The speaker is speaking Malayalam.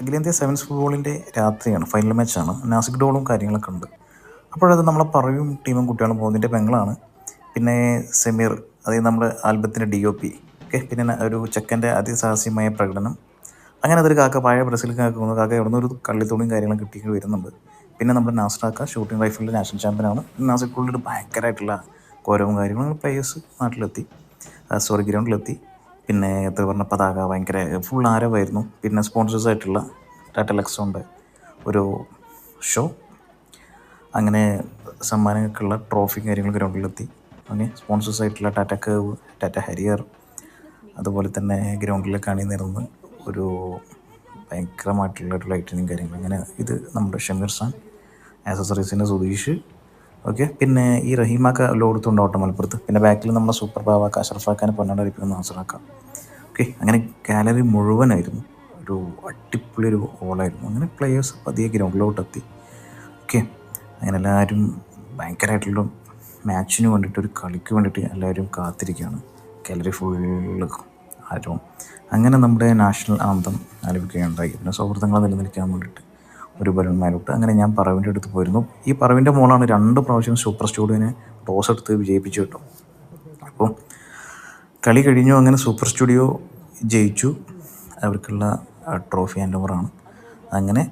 അഖിലേന്ത്യാ സെവൻസ് ഫുട്ബോളിൻ്റെ രാത്രിയാണ്, ഫൈനൽ മാച്ചാണ്. നാസിക് ഡോളും കാര്യങ്ങളൊക്കെ ഉണ്ട്. അപ്പോഴത് നമ്മളെ പറയും ടീമും കുട്ടികളും പോകുന്നതിൻ്റെ പെങ്ങളാണ്. പിന്നെ സെമീർ, അതായത് നമ്മുടെ ആൽബത്തിൻ്റെ DOP. ഓക്കെ, പിന്നെ ഒരു ചെക്കൻ്റെ അതിസാഹസ്യമായ പ്രകടനം. അങ്ങനെ അതൊരു കാക്ക, പഴയ ബ്രസീൽ കാക്ക വന്നു. കാക്ക എവിടെ നിന്ന് ഒരു കള്ളിത്തുണിയും കാര്യങ്ങളും കിട്ടി വരുന്നുണ്ട്. പിന്നെ നമ്മുടെ നാസ്റ്റാക്ക ഷൂട്ടിംഗ് റൈഫിളിൻ്റെ നാഷണൽ ചാമ്പ്യനാണ്. നാസിക് ഫുള്ളിൽ ഭയങ്കരമായിട്ടുള്ള കോരവും കാര്യങ്ങളും. പ്ലേയേഴ്സ് നാട്ടിലെത്തി, സോറി ഗ്രൗണ്ടിലെത്തി. പിന്നെ ത്രിവർണ്ണ പതാക ഭയങ്കര ഫുൾ ആരവായിരുന്നു. പിന്നെ സ്പോൺസേഴ്സായിട്ടുള്ള ടാറ്റ ലെക്സോൻ്റെ ഒരു ഷോ, അങ്ങനെ സമ്മാനങ്ങൾക്കുള്ള ട്രോഫി കാര്യങ്ങൾ ഗ്രൗണ്ടിലെത്തി. അങ്ങനെ സ്പോൺസേഴ്സായിട്ടുള്ള ടാറ്റ കേവ്, ടാറ്റ ഹരിയർ, അതുപോലെ തന്നെ ഗ്രൗണ്ടിലേക്ക് അണിനിരന്ന് ഒരു ഭയങ്കരമായിട്ടുള്ള ഒരു ലൈറ്റിനും കാര്യങ്ങൾ. അങ്ങനെ ഇത് നമ്മുടെ ഷമീർ ഖാൻ, ആക്സസറീസിൻ്റെ സുധീഷ്. ഓക്കെ, പിന്നെ ഈ റഹീമാക്ക ലോകത്തുണ്ട് ഓട്ടം മലപ്പുറത്ത്. പിന്നെ ബാക്കിൽ നമ്മുടെ സൂപ്പർ ബാവാക്ക, അഷറഫാക്കാനെ പൊന്നാടരിപ്പിക്കുന്ന നാസറാക്ക. ഓക്കെ, അങ്ങനെ ഗാലറി മുഴുവനായിരുന്നു. ഒരു അടിപൊളി ഒരു ഓളായിരുന്നു. അങ്ങനെ പ്ലെയേഴ്സ് പതിയെ ഗ്രൗണ്ടിലോട്ടെത്തി. ഓക്കെ, അങ്ങനെ എല്ലാവരും ഭയങ്കരമായിട്ടുള്ള മാച്ചിന് വേണ്ടിയിട്ട്, ഒരു കളിക്ക് വേണ്ടിയിട്ട് എല്ലാവരും കാത്തിരിക്കുകയാണ്. ഗാലറി ഫുള്ള് ആരും. അങ്ങനെ നമ്മുടെ നാഷണൽ ആന്തം ആലപിക്കുകയുണ്ടായി. പിന്നെ സൗഹൃദങ്ങൾ നിലനിൽക്കാൻ വേണ്ടിയിട്ട് ഒരു ബലൂൺമാലോട്ട്. അങ്ങനെ ഞാൻ പറവിൻ്റെ അടുത്ത് പോയിരുന്നു. ഈ പറവിൻ്റെ മോളാണ് 2 പ്രാവശ്യം സൂപ്പർ സ്റ്റുഡിയോനെ ടോസ് എടുത്ത് വിജയിപ്പിച്ചു കേട്ടോ. അപ്പം കളി കഴിഞ്ഞു. അങ്ങനെ സൂപ്പർ സ്റ്റുഡിയോ ജയിച്ചു. അവർക്കുള്ള ട്രോഫി ഹാൻഡ് ഓവറാണ്. അങ്ങനെ